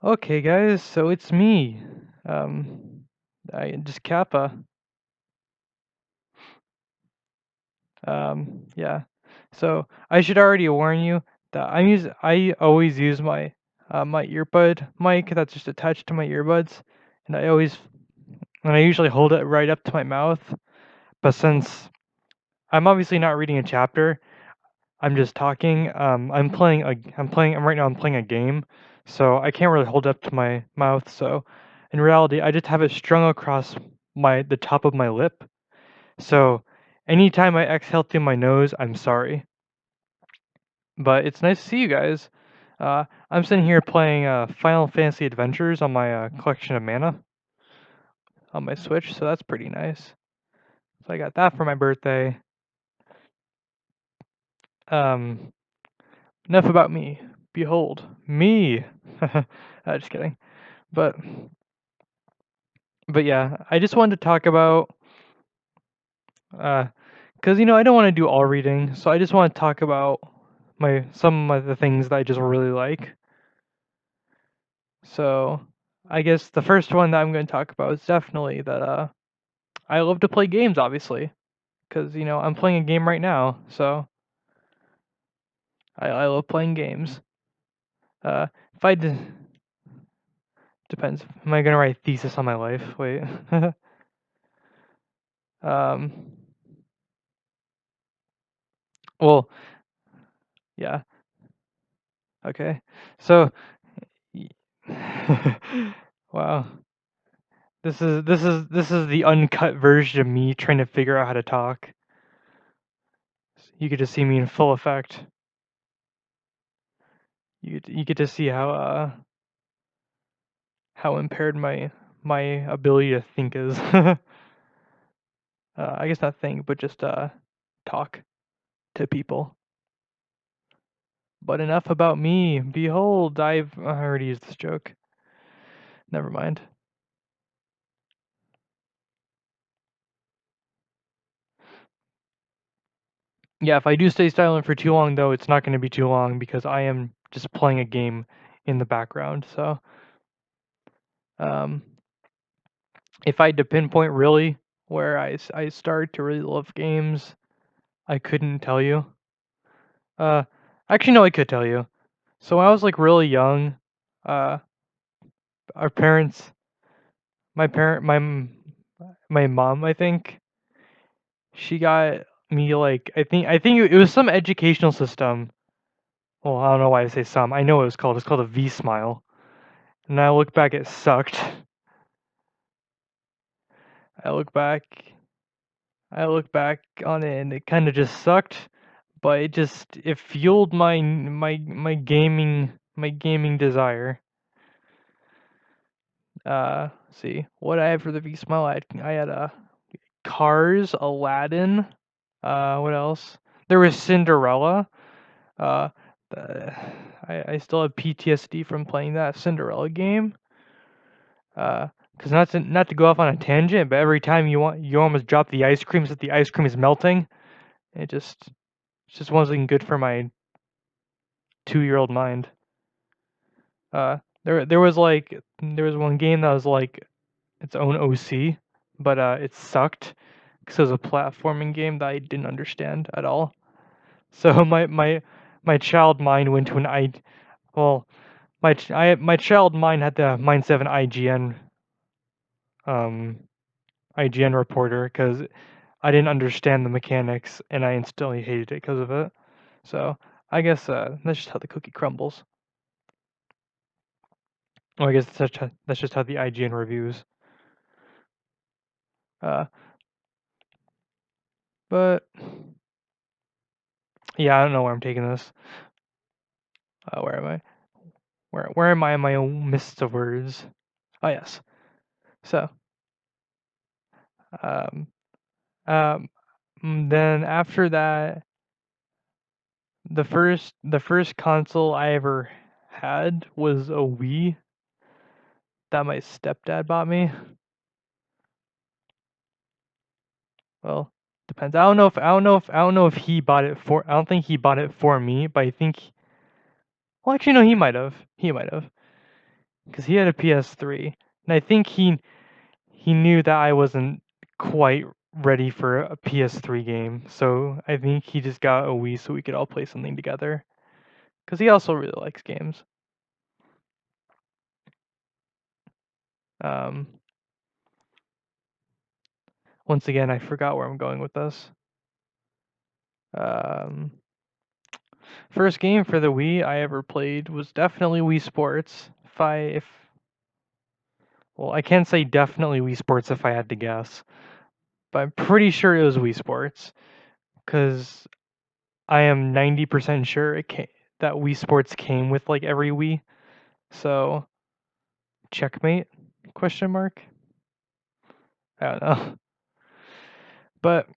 Okay, guys, so it's me. I just Kappa. Yeah. So I should already warn you that I always use my earbud mic that's just attached to my earbuds, and I usually hold it right up to my mouth. But since I'm obviously not reading a chapter, I'm just talking. I'm playing a game, so I can't really hold it up to my mouth. So in reality, I just have it strung across the top of my lip. So anytime I exhale through my nose, I'm sorry. But it's nice to see you guys. I'm sitting here playing Final Fantasy Adventures on my collection of mana on my Switch, so that's pretty nice. So I got that for my birthday. Um, Enough about me. Behold, me. Just kidding. But yeah, I just wanted to talk about because I don't want to do all reading, so I just want to talk about some of the things that I just really like. So I guess the first one that I'm going to talk about is definitely that I love to play games, obviously, because I'm playing a game right now, so I love playing games. Uh, if I d- Depends. Am I gonna write a thesis on my life? Wait. um. Well, yeah. Okay. So. Wow. This is the uncut version of me trying to figure out how to talk. You get to see me in full effect. You get to see how impaired my ability to think is. I guess not think, but just talk to people. But enough about me. Behold, I already used this joke. Never mind. Yeah, if I do stay silent for too long, though, it's not going to be too long because I am just playing a game in the background. So, um, if I had to pinpoint really where I started to really love games, I couldn't tell you. Uh, Actually, no, I could tell you. So when I was like really young, uh, our parents, my parent, my mom, I think she got me like I think it was some educational system. Well, I don't know why I say some. I know what it was called. It's called a V Smile. And I look back, it sucked. I look back, I look back on it, and it kind of just sucked. But it fueled my gaming desire. See what I had for the V Smile. I had Cars, Aladdin. What else? There was Cinderella. Uh, uh I still have PTSD from playing that Cinderella game. Because not to go off on a tangent, but every time you almost drop the ice cream so that the ice cream is melting. It just wasn't good for my 2-year-old mind. There was one game that was like its own OC, but it sucked because it was a platforming game that I didn't understand at all. So my child mind went to an I well my child mind had the mindset of an um IGN reporter because I didn't understand the mechanics and I instantly hated it because of it. So I guess that's just how the cookie crumbles. Well, I guess that's just how the IGN reviews. Uh, but yeah, I don't know where I'm taking this. Where am I? Where am I in my own mist of words? Oh yes. So um um then after that, the first console I ever had was a Wii that my stepdad bought me. Well, depends. I don't know if he bought it for. I don't think he bought it for me, but I think. Well, actually, no, he might have. He might have. because he had a PS3, and I think he knew that I wasn't quite ready for a PS3 game, so I think he just got a Wii so we could all play something together. Because he also really likes games. Um, Once again, I forgot where I'm going with this. Um, First game for the Wii I ever played was definitely Wii Sports. Well, I can't say definitely Wii Sports if I had to guess, but I'm pretty sure it was Wii Sports because I am 90% sure that Wii Sports came with like every Wii. So checkmate? Question mark. I don't know. But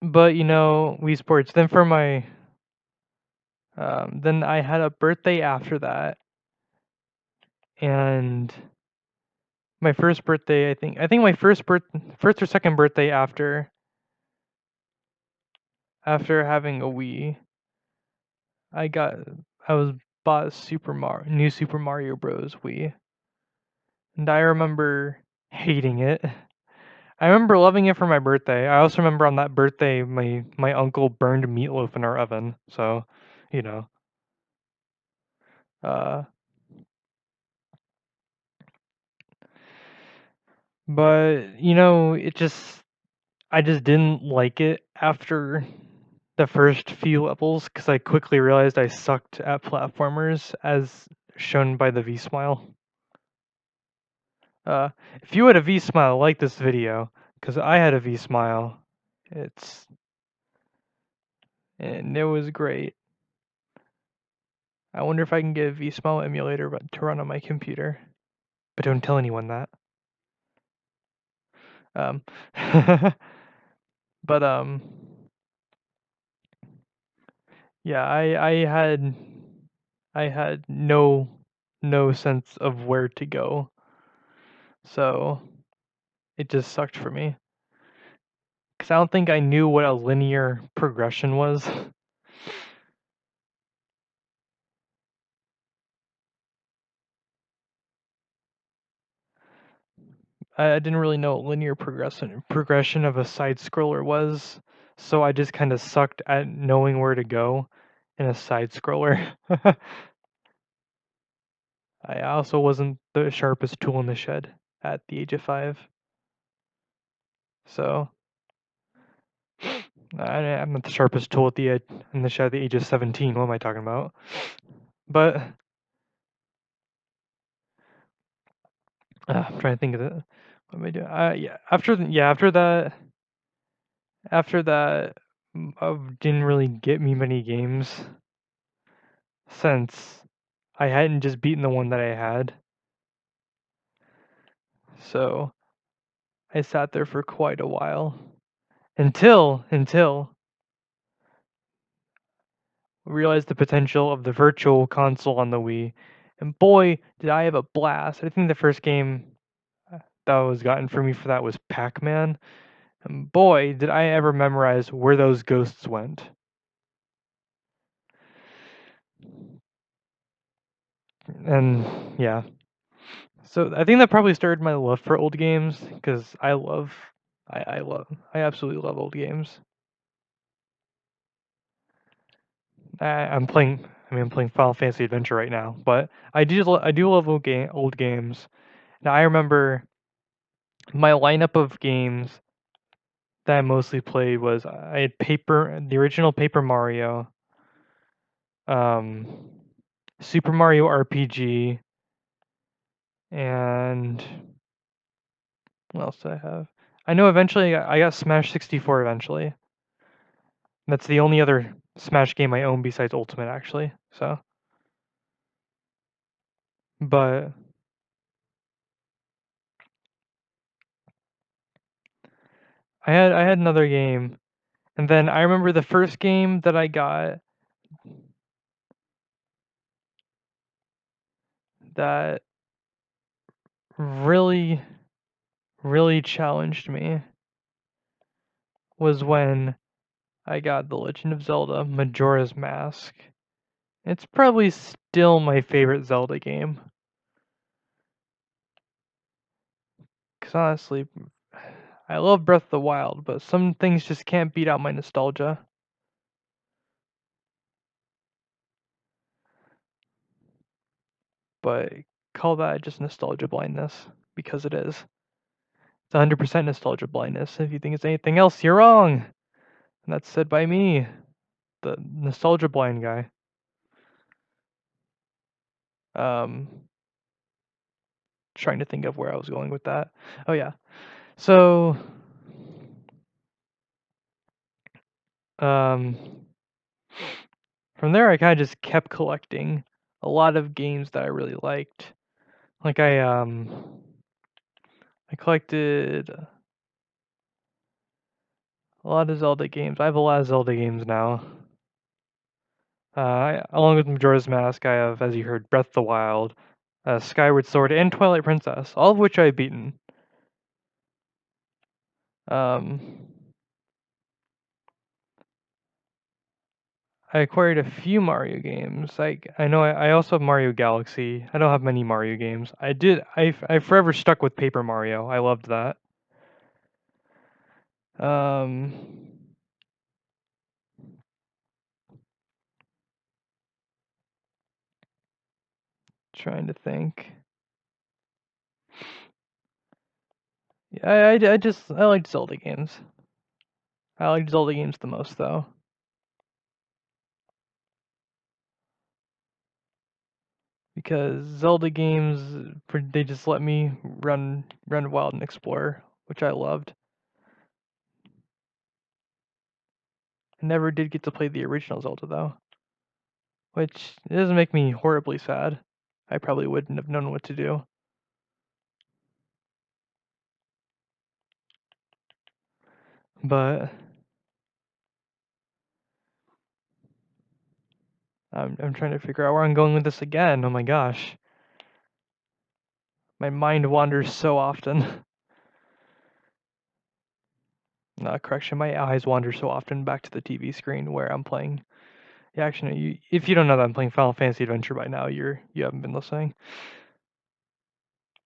Wii Sports. Then for my then I had a birthday after that, and my first birthday, I think my first or second birthday after having a Wii, I got I was bought a new Super Mario Bros. Wii, and I remember hating it. I remember loving it for my birthday. I also remember on that birthday, my uncle burned meatloaf in our oven. So, you know, uh, but I just didn't like it after the first few levels because I quickly realized I sucked at platformers, as shown by the V Smile. Uh, if you had a V Smile like this video, because I had a V Smile, it's and it was great. I wonder if I can get a V Smile emulator to run on my computer, but don't tell anyone that. Um, but yeah, I had no sense of where to go, so it just sucked for me. Cause I don't think I knew what a linear progression was. I didn't really know what linear progression of a side scroller was, so I just kind of sucked at knowing where to go in a side scroller. I also wasn't the sharpest tool in the shed at the age of 5, so I'm not the sharpest tool in the shed at the age of 17. What am I talking about? But I'm trying to think of it. What am I doing? Yeah, after that, didn't really get me many games since I hadn't just beaten the one that I had. So I sat there for quite a while until I realized the potential of the virtual console on the Wii. And boy, did I have a blast. I think the first game that was gotten for me for that was Pac-Man. And boy, did I ever memorize where those ghosts went. And yeah. So I think that probably started my love for old games because I absolutely love old games. I'm playing. I'm playing Final Fantasy Adventure right now, but I do love old games. Now I remember my lineup of games that I mostly played was I had the original Paper Mario, um, Super Mario RPG, and what else did I have? I know eventually I got Smash 64 eventually. That's the only other Smash game I own besides Ultimate, actually. So, but I had another game, and then I remember the first game that I got that really really challenged me was when I got The Legend of Zelda: Majora's Mask, It's probably still my favorite Zelda game. Because honestly, I love Breath of the Wild, but some things just can't beat out my nostalgia. But call that just nostalgia blindness, because it is. It's 100% nostalgia blindness. If you think it's anything else, you're wrong. And that's said by me, the nostalgia blind guy. Trying to think of where I was going with that. Oh yeah. So from there I kind of just kept collecting a lot of games that I really liked. Like I collected a lot of Zelda games. I have a lot of Zelda games now. Along with Majora's Mask, I have, as you heard, Breath of the Wild, Skyward Sword, and Twilight Princess, all of which I've beaten. I acquired a few Mario games. I know I also have Mario Galaxy. I don't have many Mario games. I forever stuck with Paper Mario. I loved that. Trying to think. Yeah, I like Zelda games. I like Zelda games the most though. Because Zelda games, they just let me run wild and explore, which I loved. I never did get to play the original Zelda though, which it doesn't make me horribly sad. I probably wouldn't have known what to do. But I'm trying to figure out where I'm going with this again. Oh my gosh. My mind wanders so often. Correction, my eyes wander so often back to the TV screen where I'm playing. Yeah, actually, no, if you don't know that I'm playing Final Fantasy Adventure by now, you haven't been listening.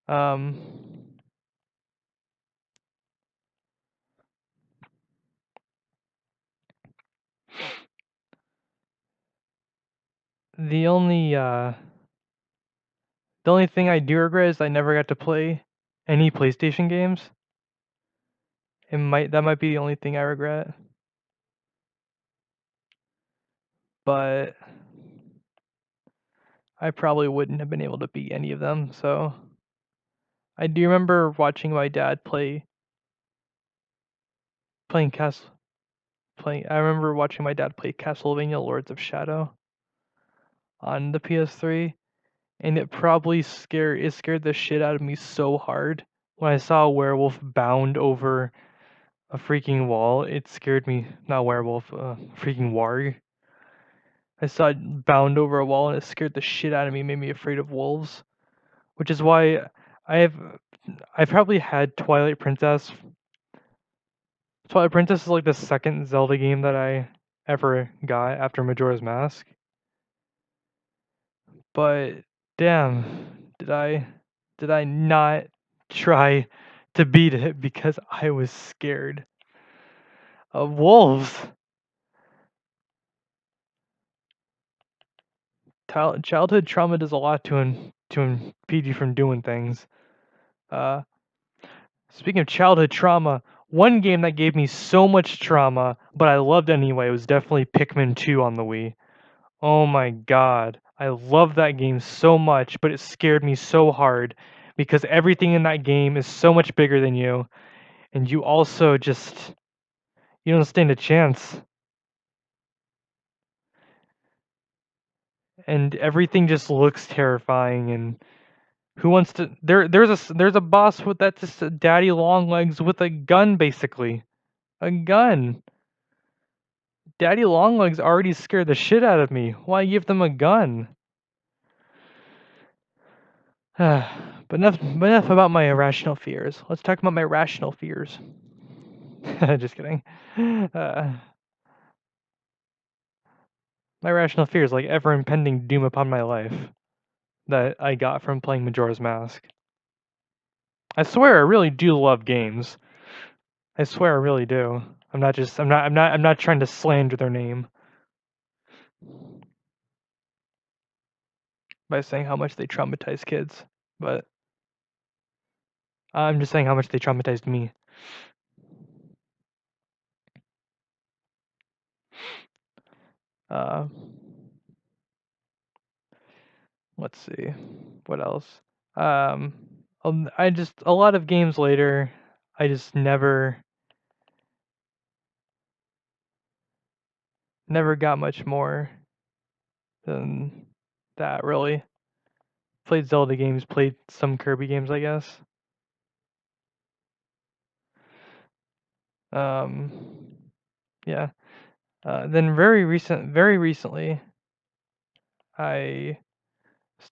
The only thing I do regret is I never got to play any PlayStation games. That might be the only thing I regret. But I probably wouldn't have been able to beat any of them, so I do remember watching my dad playing I remember watching my dad play Castlevania Lords of Shadow on the PS3, and it scared the shit out of me so hard when I saw a werewolf bound over a freaking wall. It scared me. Not werewolf, freaking warg. I saw it bound over a wall and it scared the shit out of me, made me afraid of wolves. Which is why I probably had Twilight Princess. Twilight Princess is like the second Zelda game that I ever got after Majora's Mask. But damn, did I not try to beat it because I was scared of wolves. Childhood trauma does a lot to impede you from doing things. Speaking of childhood trauma, one game that gave me so much trauma, but I loved anyway, was definitely Pikmin 2 on the Wii. Oh my god. I love that game so much, but it scared me so hard because everything in that game is so much bigger than you, and you also just you don't stand a chance. And everything just looks terrifying, and who wants to there's a boss with that just daddy long legs with a gun, basically. A gun. Daddy Longlegs already scared the shit out of me. Why give them a gun? But enough about my irrational fears. Let's talk about my rational fears. Just kidding. My irrational fear is like ever impending doom upon my life that I got from playing Majora's Mask. I swear I really do love games. I swear I really do. I'm not trying to slander their name by saying how much they traumatize kids, but I'm just saying how much they traumatized me. Uh, let's see, what else? I just a lot of games later, I just never got much more than that really. Played Zelda games, played some Kirby games, I guess. Um, yeah. Then very recently, I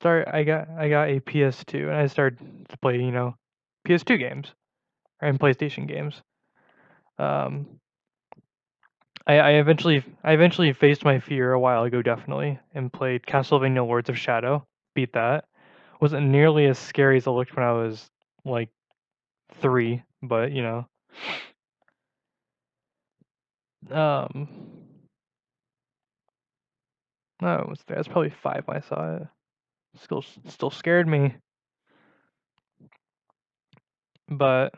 I got a PS2 and I started to play, PS2 games and PlayStation games. Um, I eventually faced my fear a while ago, definitely, and played Castlevania Lords of Shadow. Beat that. Wasn't nearly as scary as it looked when I was like 3, but um, no, it was there. I was probably 5 when I saw it. Still scared me, but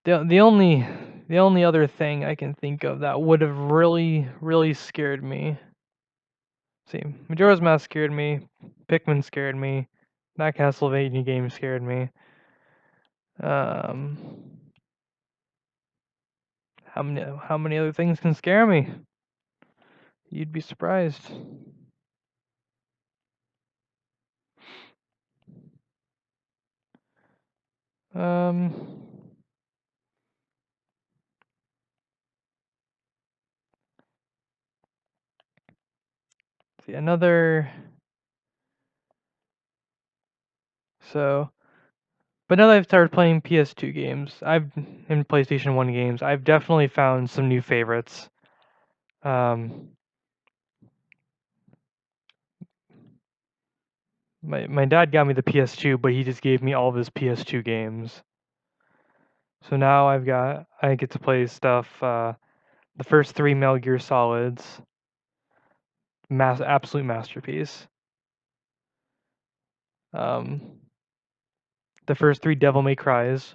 the only other thing I can think of that would have really scared me. See, Majora's Mask scared me, Pikmin scared me, that Castlevania game scared me. Um, how many other things can scare me? You'd be surprised. Um, see another. So, but now that I've started playing PS2 games, in PlayStation 1 games, I've definitely found some new favorites. Um, my dad got me the PS2, but he just gave me all of his PS2 games. So now I get to play stuff. The first 3 Metal Gear Solids, absolute masterpiece. Um, the first 3 Devil May Cries,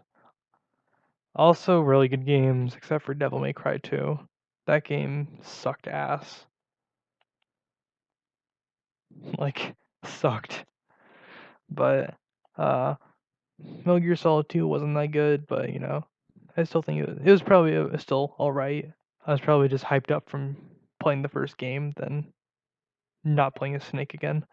also really good games, except for Devil May Cry 2. That game sucked ass. Like, sucked. But Metal Gear Solid 2 wasn't that good, but I still think it was probably still alright. I was probably just hyped up from playing the first game, then not playing as Snake again.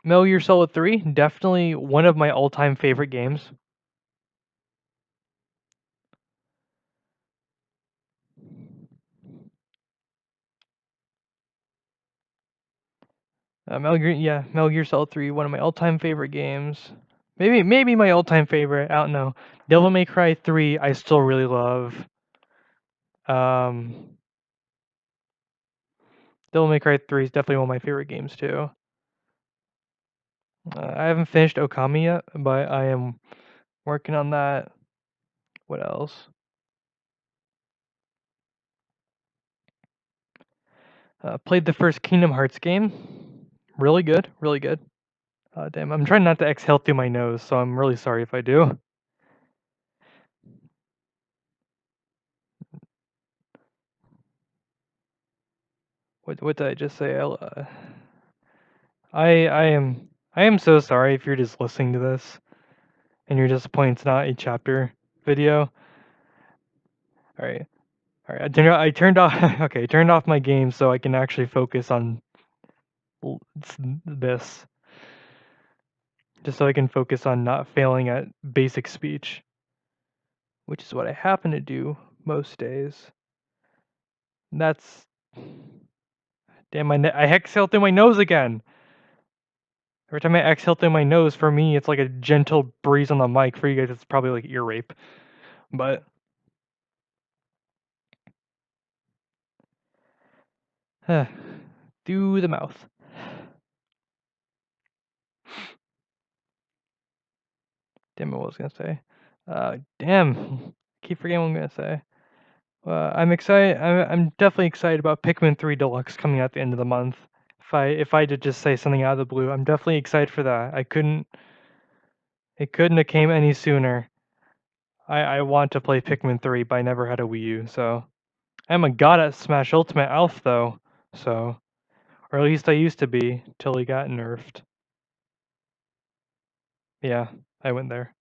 Metal Gear Solid 3, definitely one of my all-time favorite games. Metal Gear Solid 3, one of my all-time favorite games. Maybe my all-time favorite. I don't know. Devil May Cry 3, I still really love. Um, Devil May Cry 3 is definitely one of my favorite games too. I haven't finished Okami yet, but I am working on that. What else? Played the first Kingdom Hearts game. Really good, really good. Damn, I'm trying not to exhale through my nose, so I'm really sorry if I do. What did I just say? I am so sorry if you're just listening to this and you're disappointed it's not a chapter video. All right, all right. I turned off. Okay, turned off my game so I can actually focus on this, just so I can focus on not failing at basic speech, which is what I happen to do most days. That's damn. I exhaled through my nose again. Every time I exhale through my nose, for me, it's like a gentle breeze on the mic. For you guys, it's probably like ear rape. But through the mouth. Damn, what I was gonna say. Damn, keep forgetting what I'm gonna say. I'm excited. I'm definitely excited about Pikmin 3 Deluxe coming out at the end of the month. If I did just say something out of the blue, I'm definitely excited for that. It couldn't have came any sooner. I want to play Pikmin 3, but I never had a Wii U, so I'm a god at Smash Ultimate Alph though. So, or at least I used to be till he got nerfed. Yeah, I went there.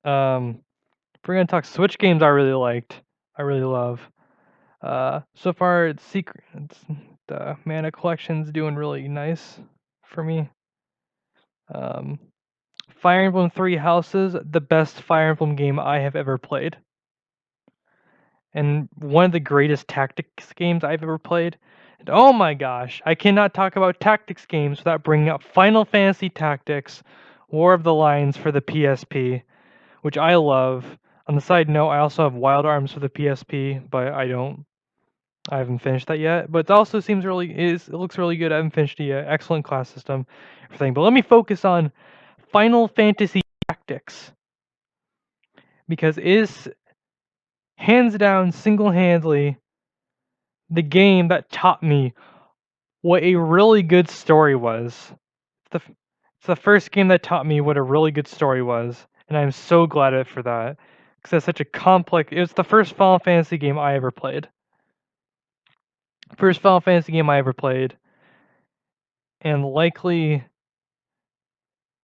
If we're gonna talk Switch games, I really liked. I really love. So far, the Mana Collection's doing really nice for me. Um, Fire Emblem Three Houses, the best Fire Emblem game I have ever played, and one of the greatest tactics games I've ever played. And oh my gosh, I cannot talk about tactics games without bringing up Final Fantasy Tactics, War of the Lions for the PSP, which I love. On the side note, I also have Wild Arms for the PSP, but I haven't finished that yet, but it also seems it looks really good. I haven't finished it yet. Excellent class system, everything. But let me focus on Final Fantasy Tactics because it is hands down, single-handedly the game that taught me what a really good story was. It's the first game that taught me what a really good story was, and I'm so glad for that because it's such a complex. It was the first Final Fantasy game I ever played. First Final Fantasy game I ever played, and likely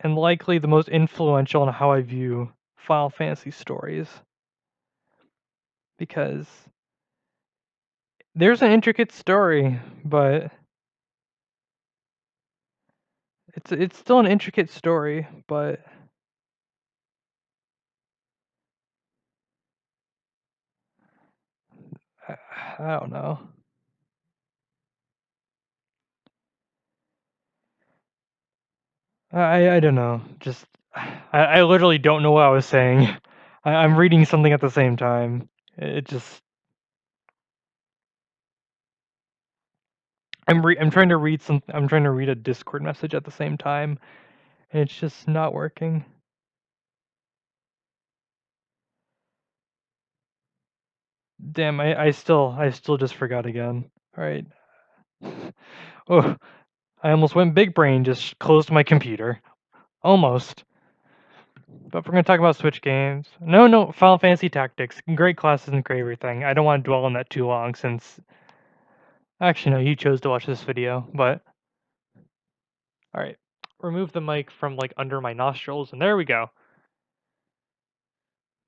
the most influential in how I view Final Fantasy stories because there's an intricate story, but it's still an intricate story, but I, I don't know. I don't know. Just I literally don't know what I was saying. I'm reading something at the same time. It just I'm trying to read I'm trying to read a Discord message at the same time, and it's just not working. Damn, I still just forgot again. All right. Oh, I almost went big brain, just closed my computer. Almost. But we're gonna talk about Switch games. No, Final Fantasy Tactics. Great classes and great everything. I don't want to dwell on that too long since actually no, you chose to watch this video, but alright. Remove the mic from like under my nostrils and there we go.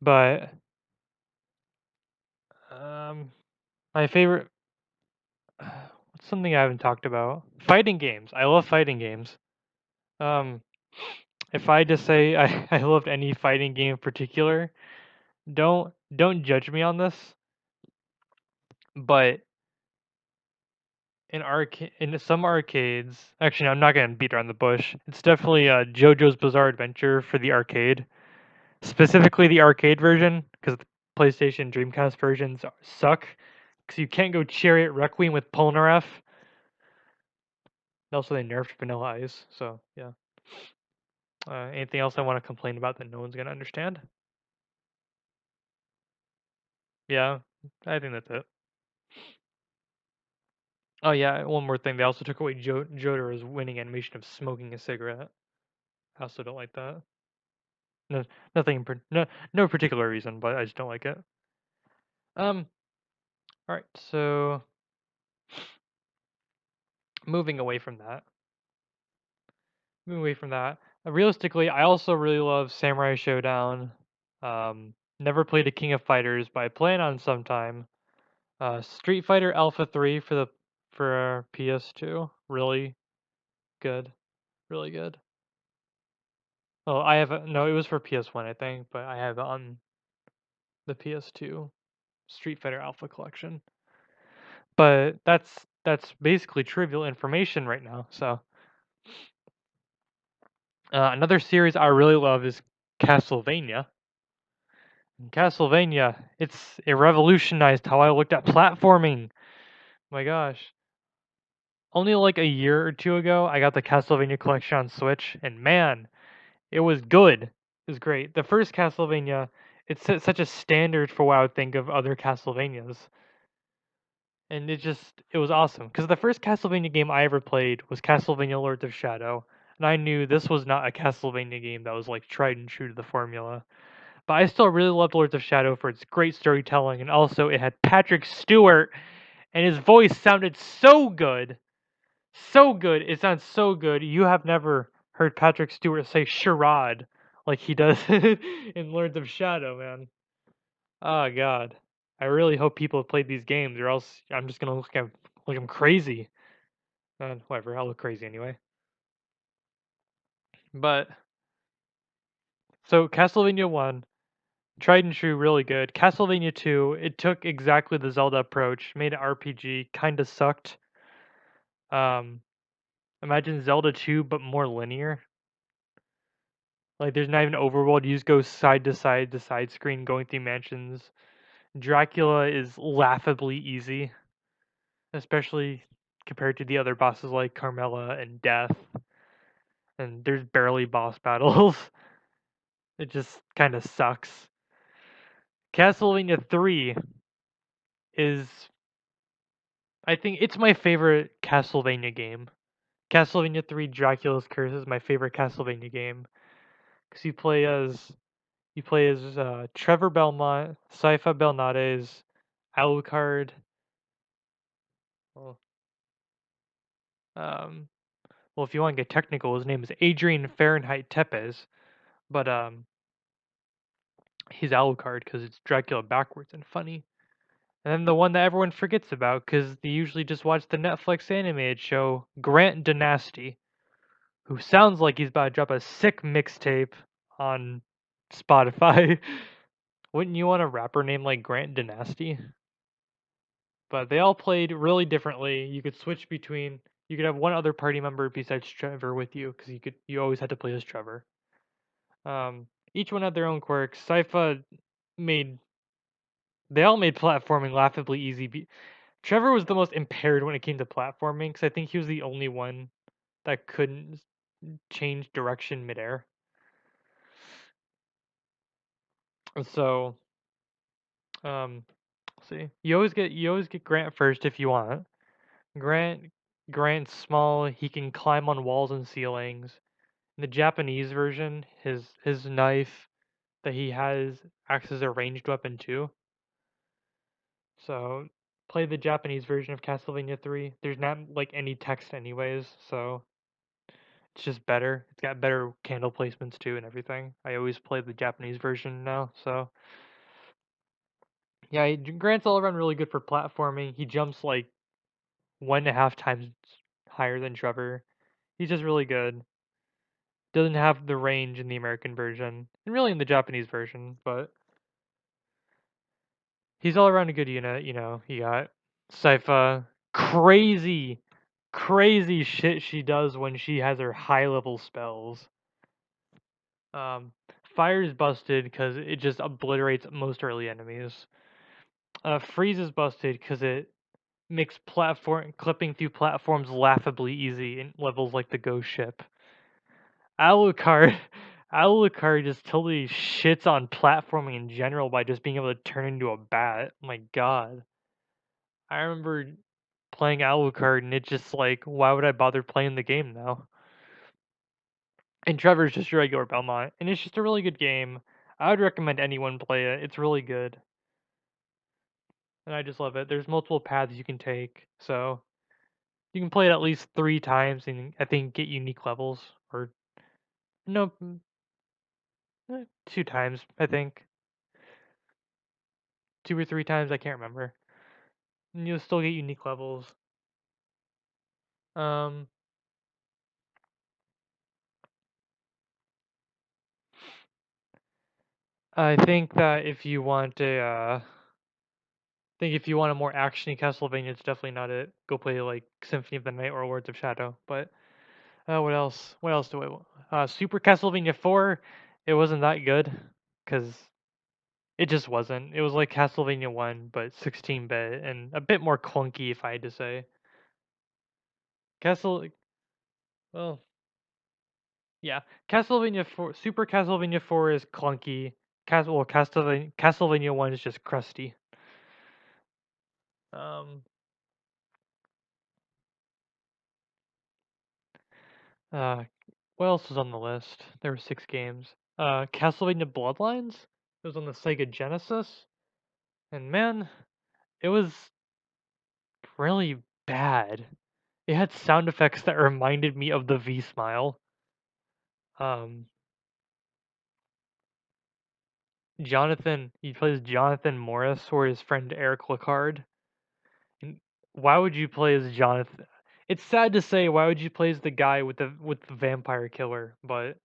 But my favorite what's something I haven't talked about? Fighting games. I love fighting games. Um if I just say I loved any fighting game in particular, don't judge me on this, but in some arcades, actually no, I'm not gonna beat around the bush. It's definitely JoJo's Bizarre Adventure for the arcade, specifically the arcade version, because the PlayStation Dreamcast versions suck. Because you can't go Chariot Requiem with Polnareff. Also, they nerfed Vanilla Ice, so yeah. Anything else I want to complain about that no one's gonna understand? Yeah, I think that's it. Oh yeah, one more thing. They also took away Jotaro's winning animation of smoking a cigarette. I also don't like that. No, no particular reason, but I just don't like it. All right. So moving away from that, moving away from that. Realistically, I also really love Samurai Showdown. Never played a King of Fighters, but I plan on sometime. Street Fighter Alpha 3 for PS2. Really good. Really good. Oh, I have no. It was for PS1, I think, but I have it on the PS2 Street Fighter Alpha collection. but that's basically trivial information right now. So another series I really love is Castlevania. And Castlevania, it revolutionized how I looked at platforming. My gosh. Only like a year or two ago, I got the Castlevania collection on Switch, and man, it was good. It was great. The first Castlevania, it set such a standard for what I would think of other Castlevanias. And it was awesome. Because the first Castlevania game I ever played was Castlevania Lords of Shadow. And I knew this was not a Castlevania game that was like tried and true to the formula. But I still really loved Lords of Shadow for its great storytelling. And also, it had Patrick Stewart, and his voice sounded so good. So good. It sounds so good. You have never heard Patrick Stewart say charade like he does in Lords of Shadow, man. Oh god. I really hope people have played these games, or else I'm just gonna like I'm crazy. Whatever, I'll look crazy anyway. But so Castlevania 1, tried and true, really good. Castlevania 2, it took exactly the Zelda approach, made it RPG, kinda sucked. Um, Imagine Zelda 2 but more linear. Like there's not even overworld. You just go side to side screen, going through mansions. Dracula is laughably easy, especially compared to the other bosses like Carmella and Death. And there's barely boss battles. It just kind of sucks. Castlevania 3 is, I think it's my favorite Castlevania game. Castlevania 3 Dracula's Curse is my favorite Castlevania game because you play as Trevor Belmont, Sypha Belnades, Alucard. Well, um, well, if you want to get technical, his name is Adrian Fahrenheit Tepes, but he's Alucard because it's Dracula backwards and funny. And then the one that everyone forgets about because they usually just watch the Netflix animated show, Grant Dynasty, who sounds like he's about to drop a sick mixtape on Spotify. Wouldn't you want a rapper named like Grant Dynasty? But they all played really differently. You could switch between. You could have one other party member besides Trevor with you because you always had to play as Trevor. Each one had their own quirks. Sypha made they all made platforming laughably easy. Trevor was the most impaired when it came to platforming because I think he was the only one that couldn't change direction midair. So, um, let's see, you always get Grant first if you want. Grant Grant's small. He can climb on walls and ceilings. In the Japanese version, his knife that he has acts as a ranged weapon too. So play the Japanese version of Castlevania 3. There's not like any text anyways, so it's just better. It's got better candle placements too and everything. I always play the Japanese version now, so yeah, Grant's all around really good for platforming. He jumps like 1.5 times higher than Trevor. He's just really good. Doesn't have the range in the American version, and really in the Japanese version, but he's all around a good unit. You got Sypha, crazy, crazy shit she does when she has her high level spells. Um, Fire is busted because it just obliterates most early enemies. Freeze is busted because it makes platform clipping through platforms laughably easy in levels like the Ghost Ship. Alucard, Alucard just totally shits on platforming in general by just being able to turn into a bat. My God, I remember playing Alucard and it's just like, why would I bother playing the game now? And Trevor's just your regular Belmont, and it's just a really good game. I would recommend anyone play it. It's really good, and I just love it. There's multiple paths you can take, so you can play it at least 3 times, and I think get unique levels. Or no, 2 times. I think 2 or 3 times. I can't remember. And you'll still get unique levels. Um, I think that if you want think if you want a more actiony Castlevania, it's definitely not it. Go play like Symphony of the Night or Lords of Shadow. But what else? What else do I want? Super Castlevania 4. It wasn't that good because it just wasn't. It was like Castlevania 1, but 16-bit and a bit more clunky, if I had to say. Castle, well, yeah, Castlevania 4, Super Castlevania 4 is clunky. Castlevania 1 is just crusty. Um, uh, what else was on the list? There were 6 games. Castlevania Bloodlines. It was on the Sega Genesis, and man, it was really bad. It had sound effects that reminded me of the V Smile. Um, he plays Jonathan Morris or his friend Eric Lacard. And why would you play as Jonathan? It's sad to say, why would you play as the guy with the vampire killer? But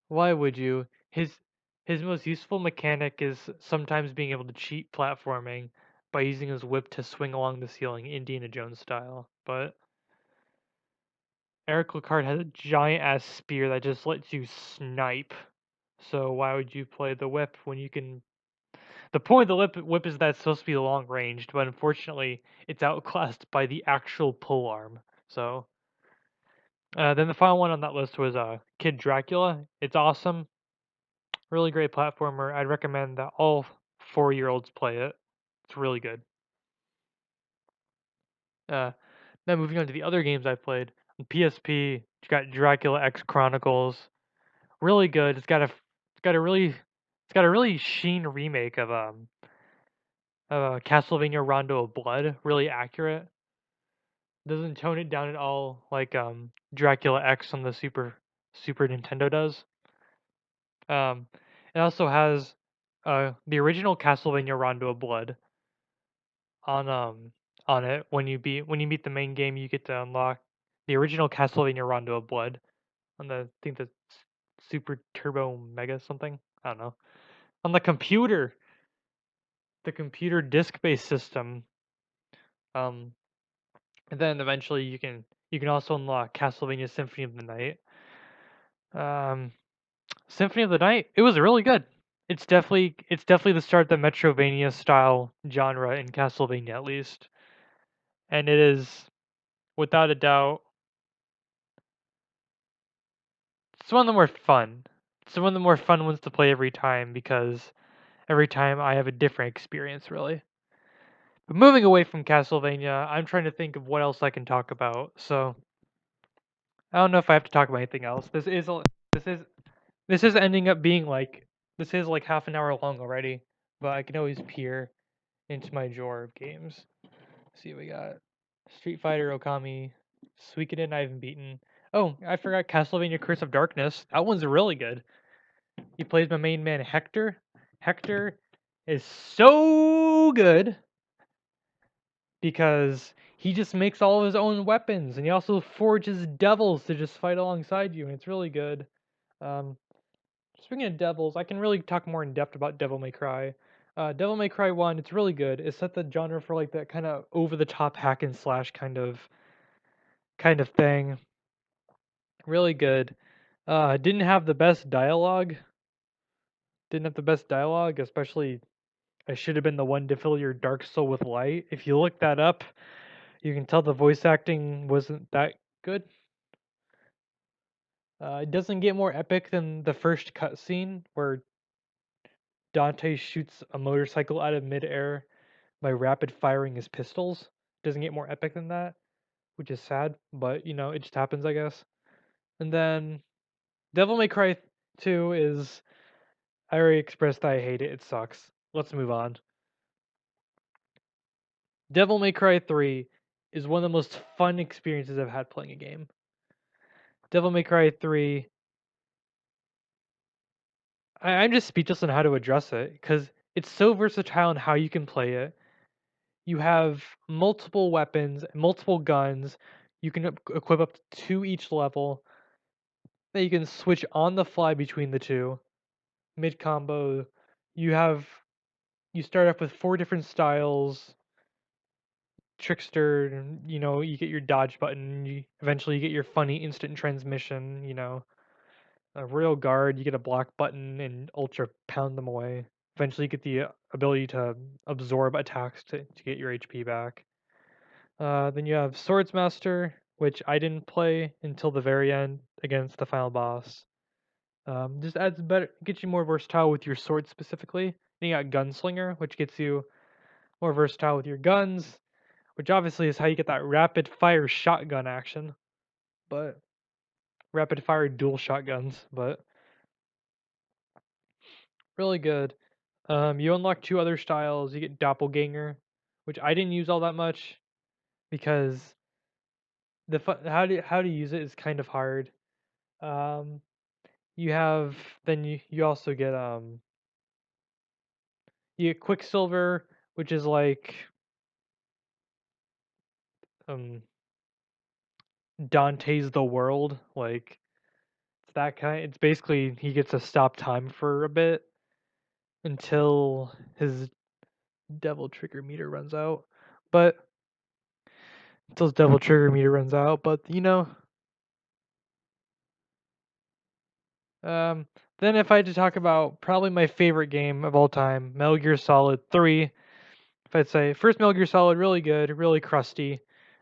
why would you? His most useful mechanic is sometimes being able to cheat platforming by using his whip to swing along the ceiling, Indiana Jones style. But Eric Lacard has a giant ass spear that just lets you snipe. So why would you play the whip when you can? The point of the whip is that it's supposed to be long ranged, but unfortunately, it's outclassed by the actual pole arm. So then the final one on that list was Kid Dracula. It's awesome, really great platformer. I'd recommend that all 4-year-olds play it. It's really good. Uh, Now moving on to the other games I played on PSP, you got Dracula X Chronicles. Really good. It's got a really sheen remake of Castlevania Rondo of Blood. Really accurate. Doesn't tone it down at all like Dracula X on the Super Nintendo does. Um, it also has the original Castlevania Rondo of Blood on on it. When you meet the main game, you get to unlock the original Castlevania Rondo of Blood on I think the Super Turbo Mega something. I don't know. On the computer disc-based system. Um, and then eventually you can also unlock Castlevania Symphony of the Night. Um, Symphony of the Night, it was really good. It's definitely the start of the Metrovania style genre in Castlevania at least. And it is without a doubt it's one of the more fun. It's one of the more fun ones to play every time because every time I have a different experience really. But moving away from Castlevania, I'm trying to think of what else I can talk about. So I don't know if I have to talk about anything else. This is this is ending up being like this is like half an hour long already, but I can always peer into my drawer of games. See what we got. Street Fighter, Okami, Suikoden I haven't beaten. Oh, I forgot Castlevania Curse of Darkness. That one's really good. He plays my main man Hector. Hector is so good because he just makes all of his own weapons and he also forges devils to just fight alongside you, and it's really good. Um, Speaking of devils, I can really talk more in depth about Devil May Cry. Devil May Cry 1, it's really good. It set the genre for like that kind of over the top hack and slash kind of thing. Really good. Didn't have the best dialogue. Didn't have the best dialogue, especially I should have been the one to fill your dark soul with light. If you look that up, you can tell the voice acting wasn't that good. It doesn't get more epic than the first cutscene where Dante shoots a motorcycle out of midair by rapid firing his pistols. Doesn't get more epic than that, which is sad, but you know, it just happens, I guess. And then Devil May Cry 2 is I already expressed that I hate it. It sucks. Let's move on. Devil May Cry 3 is one of the most fun experiences I've had playing a game. Devil May Cry 3, I'm just speechless on how to address it because it's so versatile in how you can play it. You have multiple weapons, multiple guns. You can equip up to 2 each level. That you can switch on the fly between the two. Mid combo, you have you start off with 4 different styles. trickster, and, you get your dodge button. Eventually you get your funny instant transmission. A royal guard, you get a block button and ultra pound them away. Eventually you get the ability to absorb attacks to get your HP back. Then you have Swordsmaster, which I didn't play until the very end against the final boss. Just adds better, gets you more versatile with your sword specifically. Then you got Gunslinger, which gets you more versatile with your guns, which obviously is how you get that rapid fire shotgun action. But rapid fire dual shotguns, but really good. You unlock two other styles. You get Doppelganger, which I didn't use all that much because how to use it is kind of hard. Um, you have then you also get you get Quicksilver, which is like um Dante's The World, like it's that kind. It's basically he gets to stop time for a bit until his devil trigger meter runs out. But until his devil trigger meter runs out, but um then if I had to talk about probably my favorite game of all time, Metal Gear Solid 3, if I'd say first Metal Gear Solid really good, really crusty.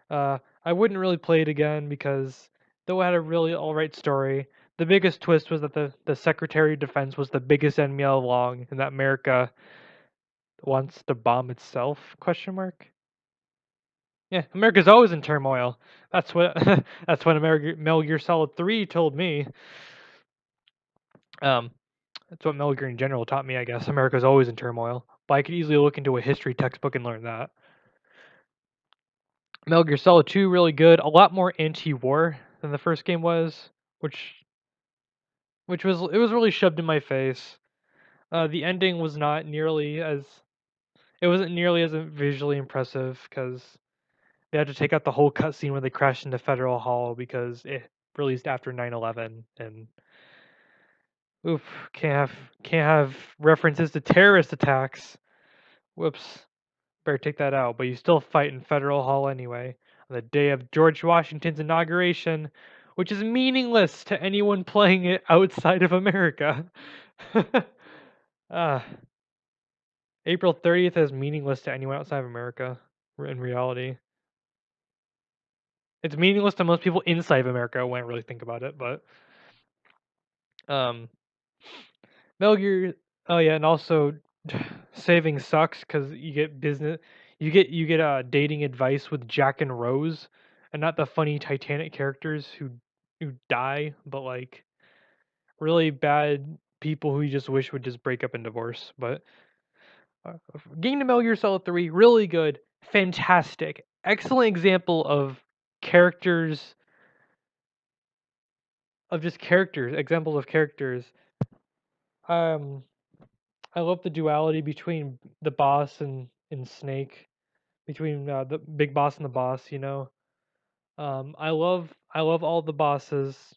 I wouldn't really play it again because though it had a really alright story, the biggest twist was that the Secretary of Defense was the biggest enemy all along, and that America wants to bomb itself? Question mark. Yeah, America's always in turmoil. That's what that's what Metal Gear Solid 3 told me. Um, that's what Metal Gear in general taught me, I guess. America's always in turmoil. But I could easily look into a history textbook and learn that. Metal Gear Solid 2 really good, a lot more anti-war than the first game was, which it was really shoved in my face. The ending was not nearly as it wasn't nearly as visually impressive because they had to take out the whole cutscene where they crashed into Federal Hall because it released after 9/11 and oof, can't have references to terrorist attacks. Whoops. Better take that out, but you still fight in Federal Hall anyway, on the day of George Washington's inauguration, which is meaningless to anyone playing it outside of America. Ah, April 30th is meaningless to anyone outside of America, in reality. It's meaningless to most people inside of America when I really think about it, but um Metal Gear. Oh yeah, and also saving sucks because you get business. You get dating advice with Jack and Rose, and not the funny Titanic characters who die, but like really bad people who you just wish would just break up and divorce. But getting to Metal Gear Solid 3, really good, fantastic, excellent example of characters just characters, examples of characters. Um, I love the duality between the boss and Snake, between the big boss and the boss. I love all the bosses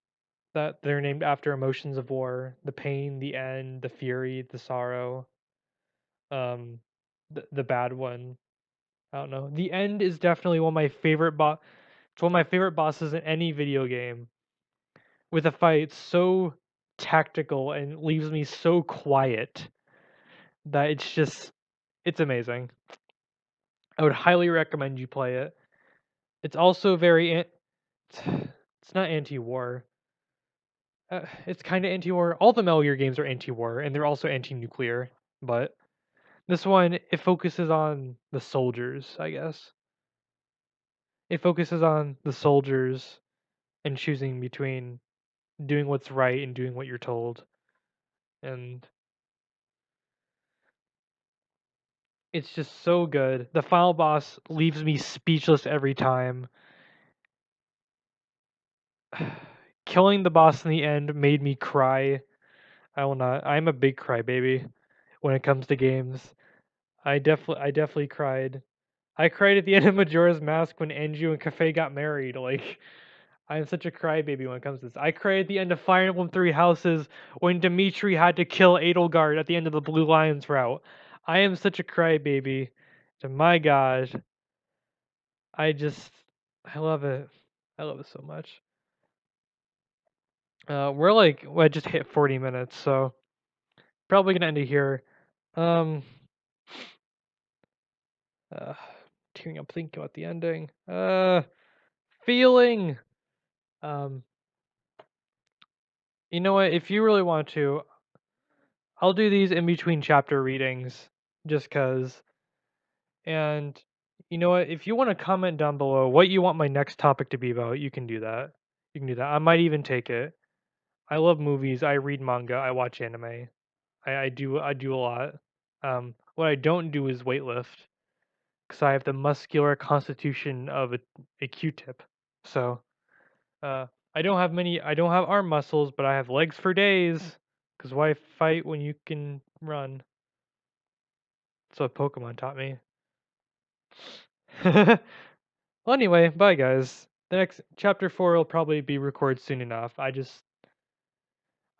that they're named after emotions of war: the pain, the end, the fury, the sorrow. Um, the bad one. I don't know. The end is definitely one of my favorite It's one of my favorite bosses in any video game. With a fight so tactical and leaves me so quiet that it's amazing. I would highly recommend you play it. It's also it's not anti-war. It's kind of anti-war. All the Metal Gear games are anti-war, and they're also anti-nuclear. But this one, it focuses on the soldiers, I guess. It focuses on the soldiers and choosing between doing what's right and doing what you're told. And it's just so good. The final boss leaves me speechless every time. Killing the boss in the end made me cry. I will not. I'm a big crybaby when it comes to games. I definitely cried. I cried at the end of Majora's Mask when Anju and Kafei got married. Like I'm such a crybaby when it comes to this. I cried at the end of Fire Emblem Three Houses when Dimitri had to kill Edelgard at the end of the Blue Lions route. I am such a crybaby. My God. I just I love it. I love it so much. We're like well, I just hit 40 minutes, so probably gonna end it here. Um, uh, tearing up thinking about the ending. Feeling. Um, you know what? If you really want to, I'll do these in between chapter readings, just cause. And you know what? If you want to comment down below what you want my next topic to be about, you can do that. You can do that. I might even take it. I love movies. I read manga. I watch anime. I do a lot. What I don't do is weightlift because I have the muscular constitution of a Q-tip. So uh, I don't have arm muscles, but I have legs for days. Because why fight when you can run? That's what Pokemon taught me. Well, anyway, bye guys. The next chapter 4 will probably be recorded soon enough. I just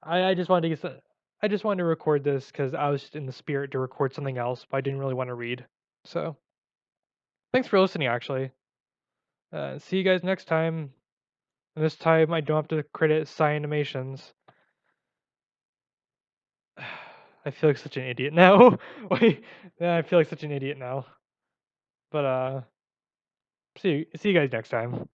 wanted to I just wanted to record this because I was just in the spirit to record something else, but I didn't really want to read. So thanks for listening, actually. See you guys next time. And this time I don't have to credit Psy Animations. I feel like such an idiot now. Wait, yeah, I feel like such an idiot now. But see you guys next time.